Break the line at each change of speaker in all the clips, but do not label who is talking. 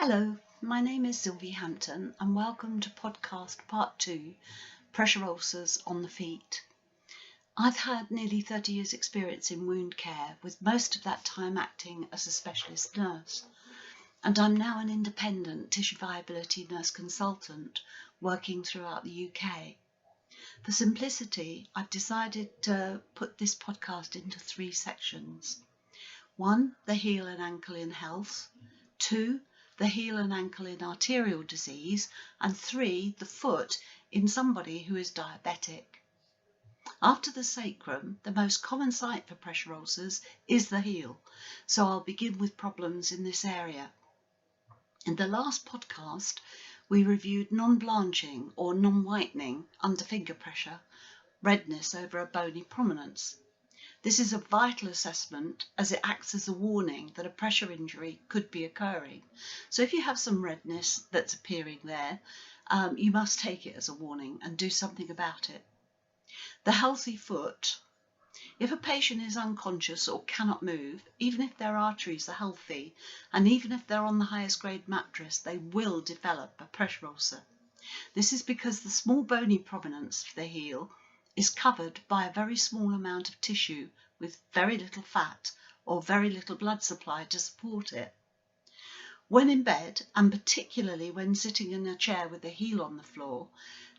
Hello, my name is Sylvie Hampton and welcome to podcast part 2, Pressure Ulcers on the Feet. I've had nearly 30 years experience in wound care, with most of that time acting as a specialist nurse. And I'm now an independent tissue viability nurse consultant working throughout the UK. For simplicity, I've decided to put this podcast into 3 sections. 1, the heel and ankle in health. 2, the heel and ankle in arterial disease, and 3, the foot in somebody who is diabetic. After the sacrum, the most common site for pressure ulcers is the heel, so I'll begin with problems in this area. In the last podcast, we reviewed non-blanching or non-whitening under finger pressure, redness over a bony prominence. This is a vital assessment as it acts as a warning that a pressure injury could be occurring. So if you have some redness that's appearing there, you must take it as a warning and do something about it. The healthy foot. If a patient is unconscious or cannot move, even if their arteries are healthy, and even if they're on the highest grade mattress, they will develop a pressure ulcer. This is because the small bony prominence of the heel is covered by a very small amount of tissue with very little fat or very little blood supply to support it. When in bed, and particularly when sitting in a chair with the heel on the floor,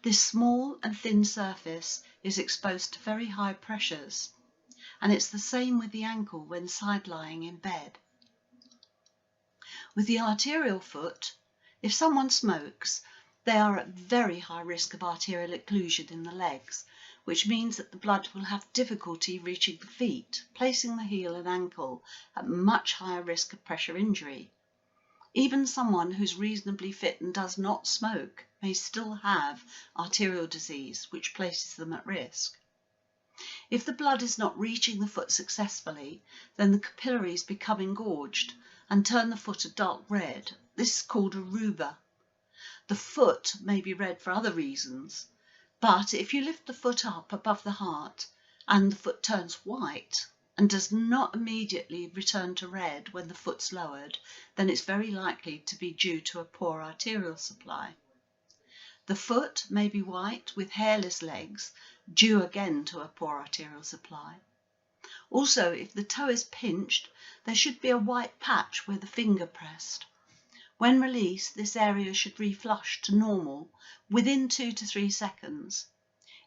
this small and thin surface is exposed to very high pressures, and it's the same with the ankle when side-lying in bed. With the arterial foot, if someone smokes, they are at very high risk of arterial occlusion in the legs, which means that the blood will have difficulty reaching the feet, placing the heel and ankle at much higher risk of pressure injury. Even someone who's reasonably fit and does not smoke may still have arterial disease, which places them at risk. If the blood is not reaching the foot successfully, then the capillaries become engorged and turn the foot a dark red. This is called a ruber. The foot may be red for other reasons, but if you lift the foot up above the heart and the foot turns white and does not immediately return to red when the foot's lowered, then it's very likely to be due to a poor arterial supply. The foot may be white with hairless legs, due again to a poor arterial supply. Also, if the toe is pinched, there should be a white patch where the finger pressed. When released, this area should reflush to normal within 2 to 3 seconds.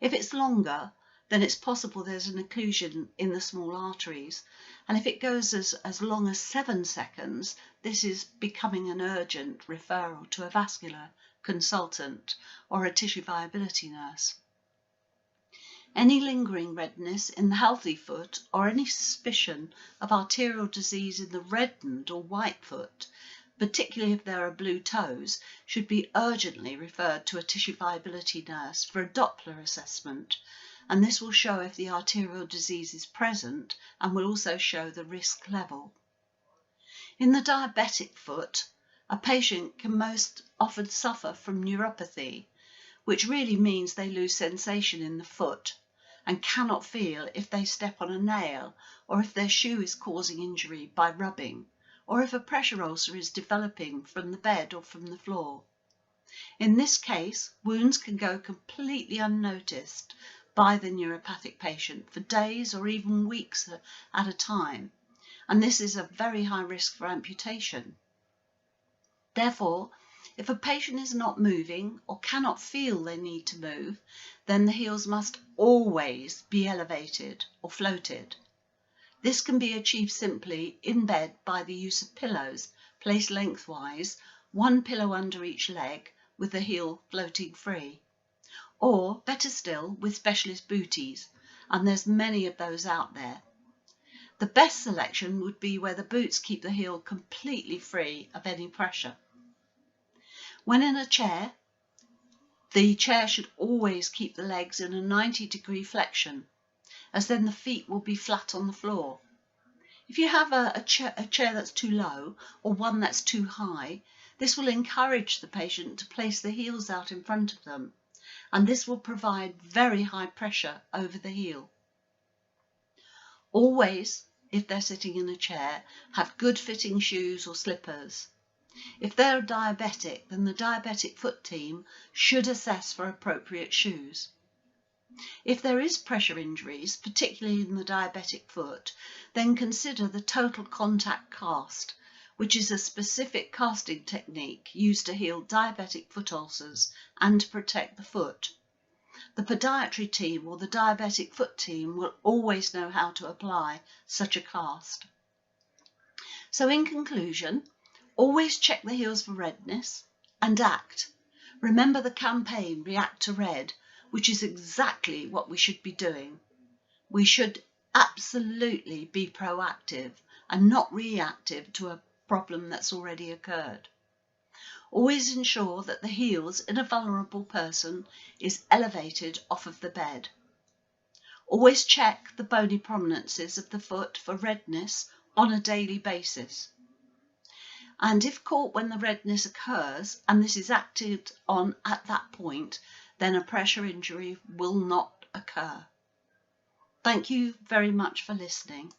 If it's longer, then it's possible there's an occlusion in the small arteries, and if it goes as long as 7 seconds, this is becoming an urgent referral to a vascular consultant or a tissue viability nurse. Any lingering redness in the healthy foot or any suspicion of arterial disease in the reddened or white foot, particularly if there are blue toes, should be urgently referred to a tissue viability nurse for a Doppler assessment, and this will show if the arterial disease is present and will also show the risk level. In the diabetic foot, a patient can most often suffer from neuropathy, which really means they lose sensation in the foot and cannot feel if they step on a nail or if their shoe is causing injury by rubbing, or if a pressure ulcer is developing from the bed or from the floor. In this case, wounds can go completely unnoticed by the neuropathic patient for days or even weeks at a time, and this is a very high risk for amputation. Therefore, if a patient is not moving or cannot feel they need to move, then the heels must always be elevated or floated. This can be achieved simply in bed by the use of pillows placed lengthwise, 1 pillow under each leg with the heel floating free. Or, better still, with specialist booties, and there's many of those out there. The best selection would be where the boots keep the heel completely free of any pressure. When in a chair, the chair should always keep the legs in a 90-degree flexion, as then the feet will be flat on the floor. If you have a chair that's too low or one that's too high, this will encourage the patient to place the heels out in front of them, and this will provide very high pressure over the heel. Always, if they're sitting in a chair, have good fitting shoes or slippers. If they're diabetic, then the diabetic foot team should assess for appropriate shoes. If there is pressure injuries, particularly in the diabetic foot, then consider the total contact cast, which is a specific casting technique used to heal diabetic foot ulcers and to protect the foot. The podiatry team or the diabetic foot team will always know how to apply such a cast. So in conclusion, always check the heels for redness and act. Remember the campaign React to Red, which is exactly what we should be doing. We should absolutely be proactive and not reactive to a problem that's already occurred. Always ensure that the heels in a vulnerable person is elevated off of the bed. Always check the bony prominences of the foot for redness on a daily basis. And if caught when the redness occurs and this is acted on at that point, then a pressure injury will not occur. Thank you very much for listening.